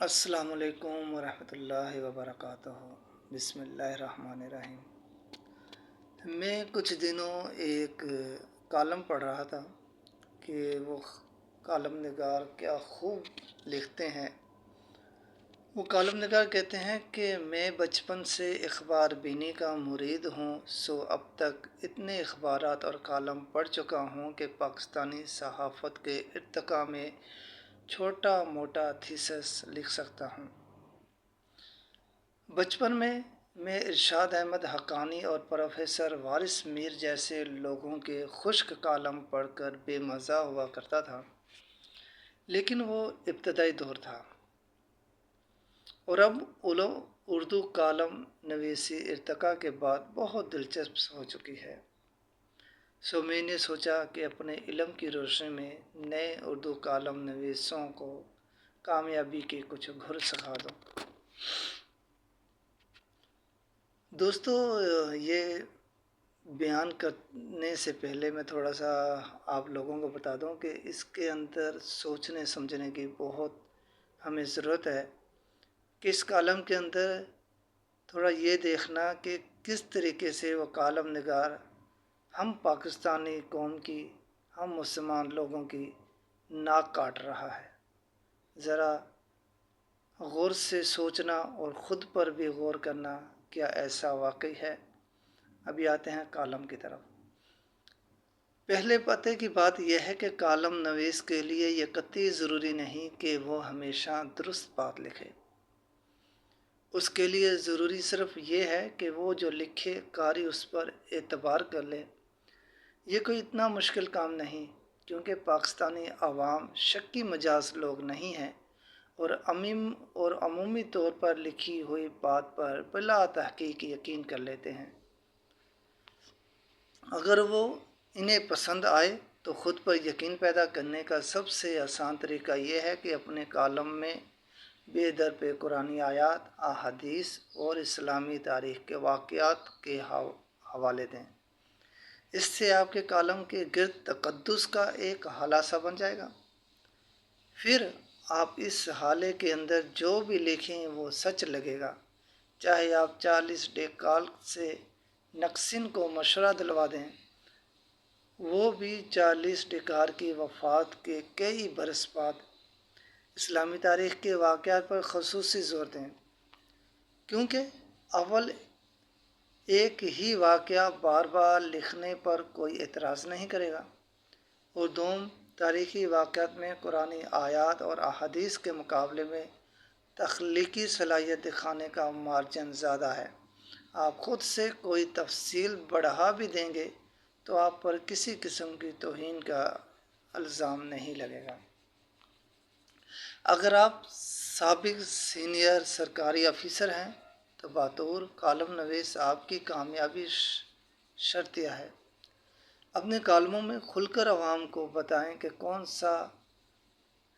السلام علیکم ورحمۃ اللہ وبرکاتہ۔ بسم اللہ الرحمن الرحیم۔ میں کچھ دنوں ایک کالم پڑھ رہا تھا کہ وہ کالم نگار کیا خوب لکھتے ہیں۔ وہ کالم نگار کہتے ہیں کہ میں بچپن سے اخبار بینی کا مرید ہوں، سو اب تک اتنے اخبارات اور کالم پڑھ چکا ہوں کہ پاکستانی صحافت کے ارتقاء میں چھوٹا موٹا تھیسس لکھ سکتا ہوں۔ بچپن میں ارشاد احمد حقانی اور پروفیسر وارث میر جیسے لوگوں کے خشک کالم پڑھ کر بے مزہ ہوا کرتا تھا، لیکن وہ ابتدائی دور تھا، اور اب اردو کالم نویسی ارتقاء کے بعد بہت دلچسپ ہو چکی ہے۔ سو میں نے سوچا کہ اپنے علم کی روشنی میں نئے اردو کالم نویسوں کو کامیابی کے کچھ گھر سکھا دوں۔ دوستو، یہ بیان کرنے سے پہلے میں تھوڑا سا آپ لوگوں کو بتا دوں کہ اس کے اندر سوچنے سمجھنے کی بہت ہمیں ضرورت ہے کہ اس کالم کے اندر تھوڑا یہ دیکھنا کہ کس طریقے سے وہ کالم نگار ہم پاکستانی قوم کی، ہم مسلمان لوگوں کی ناک کاٹ رہا ہے۔ ذرا غور سے سوچنا اور خود پر بھی غور کرنا، کیا ایسا واقعی ہے؟ ابھی آتے ہیں کالم کی طرف۔ پہلے پتے کی بات یہ ہے کہ کالم نویس کے لیے یہ قطعی ضروری نہیں کہ وہ ہمیشہ درست بات لکھے۔ اس کے لیے ضروری صرف یہ ہے کہ وہ جو لکھے قاری اس پر اعتبار کر لے۔ یہ کوئی اتنا مشکل کام نہیں، کیونکہ پاکستانی عوام شکی مجاز لوگ نہیں ہیں اور عمومی طور پر لکھی ہوئی بات پر بلا تحقیق یقین کر لیتے ہیں۔ اگر وہ انہیں پسند آئے تو خود پر یقین پیدا کرنے کا سب سے آسان طریقہ یہ ہے کہ اپنے کالم میں بے در پہ قرآنی آیات، احادیث اور اسلامی تاریخ کے واقعات کے حوالے دیں۔ اس سے آپ کے کالم کے گرد تقدس کا ایک حالہ سا بن جائے گا۔ پھر آپ اس حالے کے اندر جو بھی لکھیں وہ سچ لگے گا، چاہے آپ 40 ڈیکال سے نقصین کو مشورہ دلوا دیں، وہ بھی 40 ڈیکار کی وفات کے کئی برس بعد اسلامی تاریخ کے واقعات پر خصوصی زور دیں، کیونکہ اول ایک ہی واقعہ بار بار لکھنے پر کوئی اعتراض نہیں کرے گا، اور دوم تاریخی واقعات میں قرآنی آیات اور احادیث کے مقابلے میں تخلیقی صلاحیت دکھانے کا مارجن زیادہ ہے۔ آپ خود سے کوئی تفصیل بڑھا بھی دیں گے تو آپ پر کسی قسم کی توہین کا الزام نہیں لگے گا۔ اگر آپ سابق سینئر سرکاری افیسر ہیں تو بطور کالم نویس آپ کی کامیابی شرطیہ ہے۔ اپنے کالموں میں کھل کر عوام کو بتائیں کہ کون سا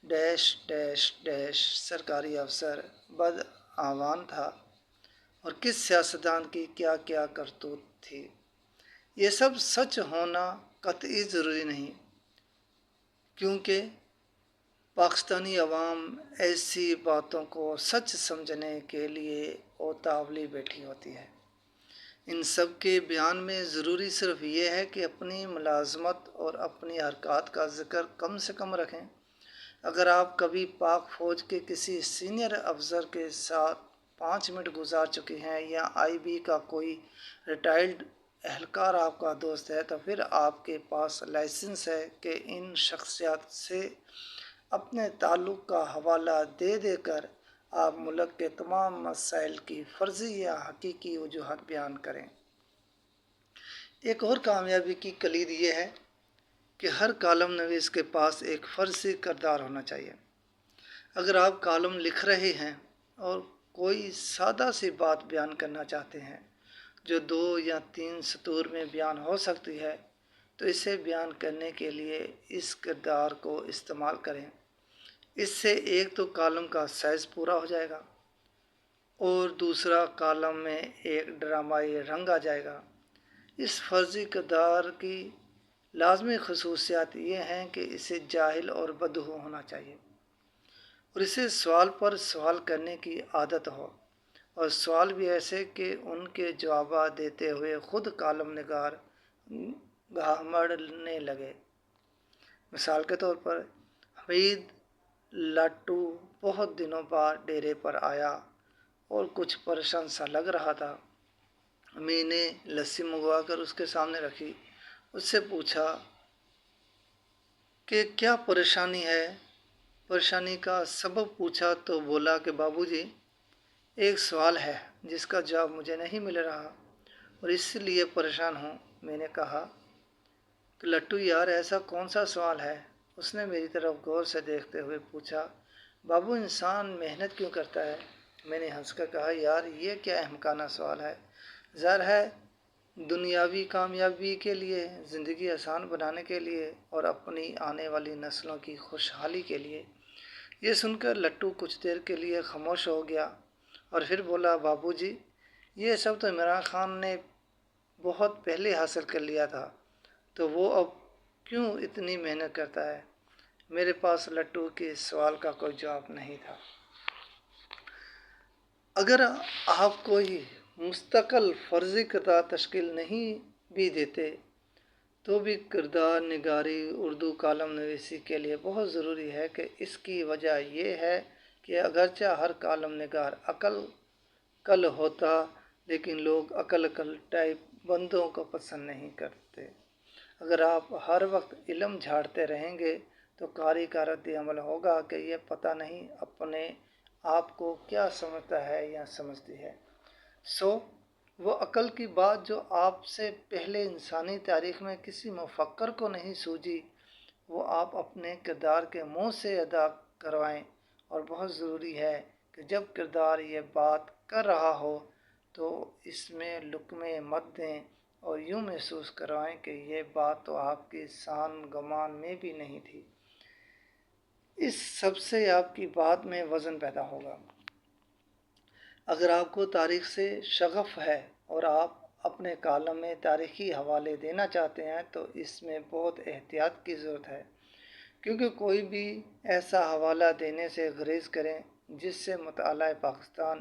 ڈیش ڈیش ڈیش سرکاری افسر بدعنوان تھا اور کس سیاستدان کی کیا کیا کرتوت تھی۔ یہ سب سچ ہونا قطعی ضروری نہیں، کیونکہ پاکستانی عوام ایسی باتوں کو سچ سمجھنے کے لیے اتاولی بیٹھی ہوتی ہے۔ ان سب کے بیان میں ضروری صرف یہ ہے کہ اپنی ملازمت اور اپنی حرکات کا ذکر کم سے کم رکھیں۔ اگر آپ کبھی پاک فوج کے کسی سینئر افسر کے ساتھ 5 منٹ گزار چکے ہیں، یا آئی بی کا کوئی ریٹائرڈ اہلکار آپ کا دوست ہے، تو پھر آپ کے پاس لائسنس ہے کہ ان شخصیات سے اپنے تعلق کا حوالہ دے دے کر آپ ملک کے تمام مسائل کی فرضی یا حقیقی وجوہات بیان کریں۔ ایک اور کامیابی کی کلید یہ ہے کہ ہر کالم نویس کے پاس ایک فرضی کردار ہونا چاہیے۔ اگر آپ کالم لکھ رہے ہیں اور کوئی سادہ سی بات بیان کرنا چاہتے ہیں جو 2 یا 3 سطور میں بیان ہو سکتی ہے، تو اسے بیان کرنے کے لیے اس کردار کو استعمال کریں۔ اس سے ایک تو کالم کا سائز پورا ہو جائے گا، اور دوسرا کالم میں ایک ڈرامائی رنگ آ جائے گا۔ اس فرضی کردار کی لازمی خصوصیات یہ ہیں کہ اسے جاہل اور بدہو ہونا چاہیے۔ اور اسے سوال پر سوال کرنے کی عادت ہو، اور سوال بھی ایسے کہ ان کے جوابات دیتے ہوئے خود کالم نگار گھامڑنے لگے۔ مثال کے طور پر حمید لٹو بہت دنوں بعد ڈیرے پر آیا اور کچھ پریشان سا لگ رہا تھا۔ میں نے لسی منگوا کر اس کے سامنے رکھی، اس سے پوچھا کہ کیا پریشانی ہے۔ پریشانی کا سبب پوچھا تو بولا کہ بابو جی، ایک سوال ہے جس کا جواب مجھے نہیں مل رہا اور اس لیے پریشان ہوں۔ میں نے کہا کہ لٹو یار، ایسا کون سا سوال ہے؟ اس نے میری طرف غور سے دیکھتے ہوئے پوچھا، بابو انسان محنت کیوں کرتا ہے؟ میں نے ہنس کر کہا، یار یہ کیا احمقانہ سوال ہے۔ ظاہر ہے دنیاوی کامیابی کے لیے، زندگی آسان بنانے کے لیے اور اپنی آنے والی نسلوں کی خوشحالی کے لیے۔ یہ سن کر لٹو کچھ دیر کے لیے خاموش ہو گیا اور پھر بولا، بابو جی یہ سب تو عمران خان نے بہت پہلے حاصل کر لیا تھا، تو وہ اب کیوں اتنی محنت کرتا ہے؟ میرے پاس لٹو کے سوال کا کوئی جواب نہیں تھا۔ اگر آپ کوئی مستقل فرضی کردار تشکیل نہیں بھی دیتے تو بھی کردار نگاری اردو کالم نویسی کے لیے بہت ضروری ہے کہ اس کی وجہ یہ ہے کہ اگرچہ ہر کالم نگار عقل کل ہوتا، لیکن لوگ عقل کل ٹائپ بندوں کو پسند نہیں کرتے۔ اگر آپ ہر وقت علم جھاڑتے رہیں گے تو قاری کا رد عمل ہوگا کہ یہ پتہ نہیں اپنے آپ کو کیا سمجھتا ہے یا سمجھتی ہے۔ وہ عقل کی بات جو آپ سے پہلے انسانی تاریخ میں کسی مفکر کو نہیں سوجھی، وہ آپ اپنے کردار کے منہ سے ادا کروائیں، اور بہت ضروری ہے کہ جب کردار یہ بات کر رہا ہو تو اس میں لقمے مت دیں اور یوں محسوس کروائیں کہ یہ بات تو آپ کی سان گمان میں بھی نہیں تھی۔ اس سب سے آپ کی بات میں وزن پیدا ہوگا۔ اگر آپ کو تاریخ سے شغف ہے اور آپ اپنے کالم میں تاریخی حوالے دینا چاہتے ہیں تو اس میں بہت احتیاط کی ضرورت ہے، کیونکہ کوئی بھی ایسا حوالہ دینے سے گریز کریں جس سے مطالعہ پاکستان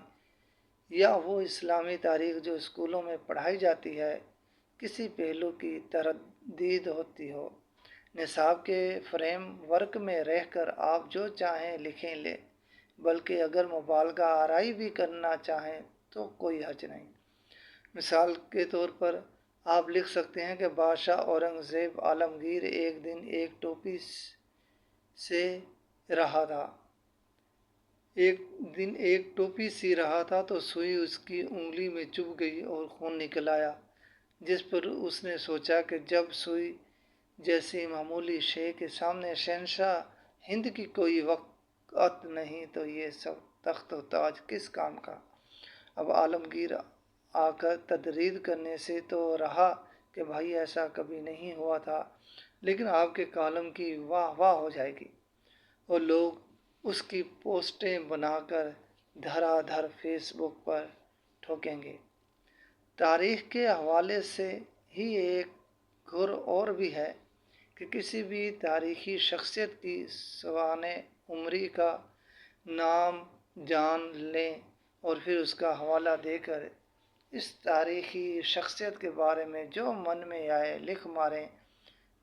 یا وہ اسلامی تاریخ جو اسکولوں میں پڑھائی جاتی ہے کسی پہلو کی تردید ہوتی ہو۔ نصاب کے فریم ورک میں رہ کر آپ جو چاہیں لکھیں لیں، بلکہ اگر مبالغہ آرائی بھی کرنا چاہیں تو کوئی حرج نہیں۔ مثال کے طور پر آپ لکھ سکتے ہیں کہ بادشاہ اورنگزیب عالمگیر ایک دن ایک ٹوپی سی رہا تھا تو سوئی اس کی انگلی میں چبھ گئی اور خون نکل آیا، جس پر اس نے سوچا کہ جب سوئی جیسی معمولی شے کے سامنے شہنشاہ ہند کی کوئی وقعت نہیں تو یہ سب تخت و تاج کس کام کا۔ اب عالمگیر آ کر تردید کرنے سے تو رہا کہ بھائی ایسا کبھی نہیں ہوا تھا، لیکن آپ کے کالم کی واہ واہ ہو جائے گی اور لوگ اس کی پوسٹیں بنا کر دھرا دھر فیس بک پر ٹھوکیں گے۔ تاریخ کے حوالے سے ہی ایک گر اور بھی ہے کہ کسی بھی تاریخی شخصیت کی سوانح عمری کا نام جان لیں اور پھر اس کا حوالہ دے کر اس تاریخی شخصیت کے بارے میں جو من میں آئے لکھ ماریں۔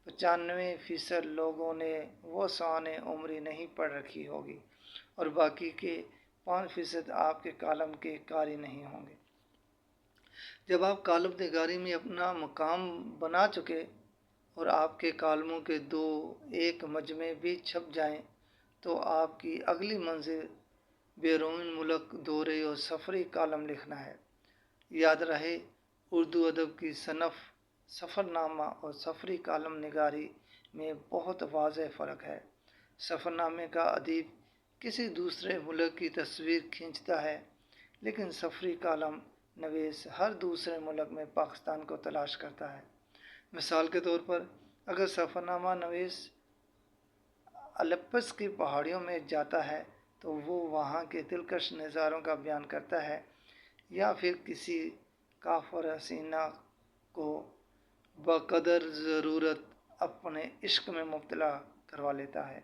95% لوگوں نے وہ سوانح عمری نہیں پڑھ رکھی ہوگی اور باقی کے 5% آپ کے کالم کے قاری نہیں ہوں گے۔ جب آپ کالم نگاری میں اپنا مقام بنا چکے اور آپ کے کالموں کے 2-1 مجموعے بھی چھپ جائیں تو آپ کی اگلی منزل بیرون ملک دورے اور سفری کالم لکھنا ہے۔ یاد رہے، اردو ادب کی صنف سفر نامہ اور سفری کالم نگاری میں بہت واضح فرق ہے۔ سفر نامے کا ادیب کسی دوسرے ملک کی تصویر کھینچتا ہے، لیکن سفری کالم نویس ہر دوسرے ملک میں پاکستان کو تلاش کرتا ہے۔ مثال کے طور پر اگر سفر نامہ نویس الپس کی پہاڑیوں میں جاتا ہے تو وہ وہاں کے دلکش نظاروں کا بیان کرتا ہے، یا پھر کسی کافر حسینہ کو بقدر ضرورت اپنے عشق میں مبتلا کروا لیتا ہے۔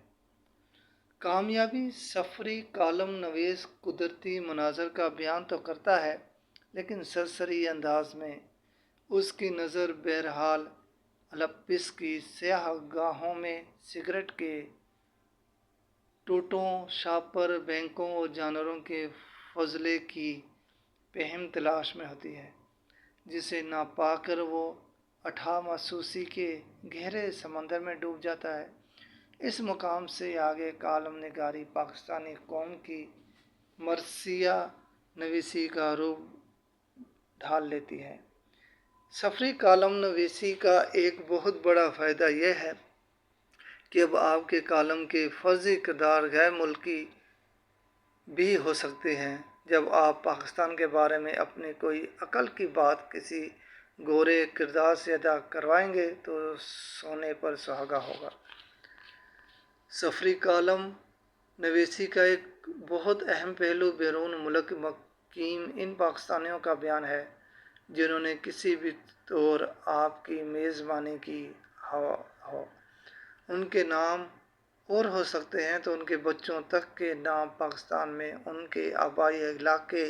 کامیابی سفری کالم نویس قدرتی مناظر کا بیان تو کرتا ہے، لیکن سرسری انداز میں۔ اس کی نظر بہرحال الپس کی سیاہ گاہوں میں سگریٹ کے ٹوٹوں، شاپر بینکوں اور جانوروں کے فضلے کی پہم تلاش میں ہوتی ہے، جسے نہ پا کر وہ اٹھا محسوسی کے گہرے سمندر میں ڈوب جاتا ہے۔ اس مقام سے آگے کالم نگاری پاکستانی قوم کی مرثیہ نویسی کا روپ ڈھال لیتی ہے۔ سفری کالم نویسی کا ایک بہت بڑا فائدہ یہ ہے کہ اب آپ کے کالم کے فرضی کردار غیر ملکی بھی ہو سکتے ہیں۔ جب آپ پاکستان کے بارے میں اپنی کوئی عقل کی بات کسی گورے کردار سے ادا کروائیں گے تو سونے پر سہاگا ہوگا۔ سفری کالم نویسی کا ایک بہت اہم پہلو بیرون ملک مقیم ان پاکستانیوں کا بیان ہے جنہوں نے کسی بھی طور آپ کی میزبانی کی ہو۔ ان کے نام اور ہو سکتے ہیں تو ان کے بچوں تک کے نام پاکستان میں ان کے آبائی علاقے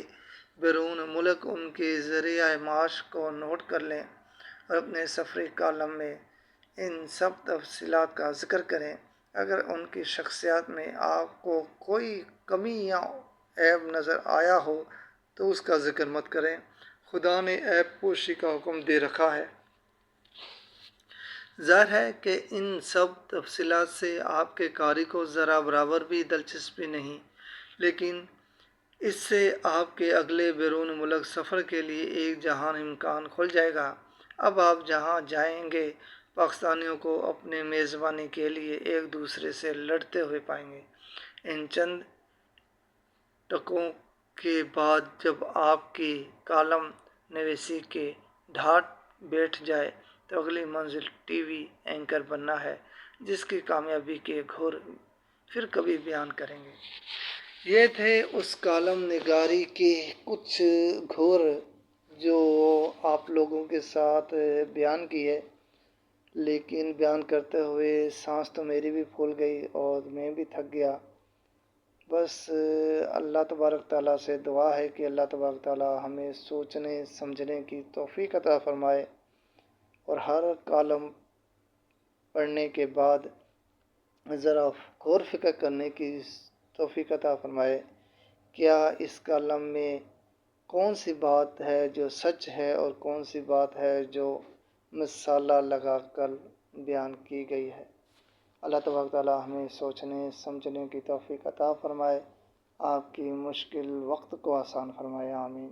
بیرون ملک ان کے ذریعہ معاش کو نوٹ کر لیں اور اپنے سفری کالم میں ان سب تفصیلات کا ذکر کریں۔ اگر ان کی شخصیت میں آپ کو کوئی کمی یا عیب نظر آیا ہو تو اس کا ذکر مت کریں۔ خدا نے عیب پوشی کا حکم دے رکھا ہے۔ ظاہر ہے کہ ان سب تفصیلات سے آپ کے قاری کو ذرا برابر بھی دلچسپی نہیں، لیکن اس سے آپ کے اگلے بیرون ملک سفر کے لیے ایک جہان امکان کھل جائے گا۔ اب آپ جہاں جائیں گے پاکستانیوں کو اپنے میزبانی کے لیے ایک دوسرے سے لڑتے ہوئے پائیں گے۔ ان چند ٹکوں کے بعد جب آپ کی کالم نویسی کی ڈھاٹ بیٹھ جائے تو اگلی منزل ٹی وی اینکر بننا ہے، جس کی کامیابی کے گھر پھر کبھی بیان کریں گے۔ یہ تھے اس کالم نگاری کے کچھ گھر جو آپ لوگوں کے ساتھ بیان کیے، لیکن بیان کرتے ہوئے سانس تو میری بھی پھول گئی اور میں بھی تھک گیا۔ بس اللہ تبارک تعالیٰ سے دعا ہے کہ اللہ تبارک تعالیٰ ہمیں سوچنے سمجھنے کی توفیق عطا فرمائے اور ہر کالم پڑھنے کے بعد ذرا غور فکر کرنے کی توفیق عطا فرمائے۔ کیا اس کالم میں کون سی بات ہے جو سچ ہے اور کون سی بات ہے جو مسالہ لگا کر بیان کی گئی ہے۔ اللہ تبارک تعالیٰ ہمیں سوچنے سمجھنے کی توفیق عطا فرمائے، آپ کی مشکل وقت کو آسان فرمائے، آمین۔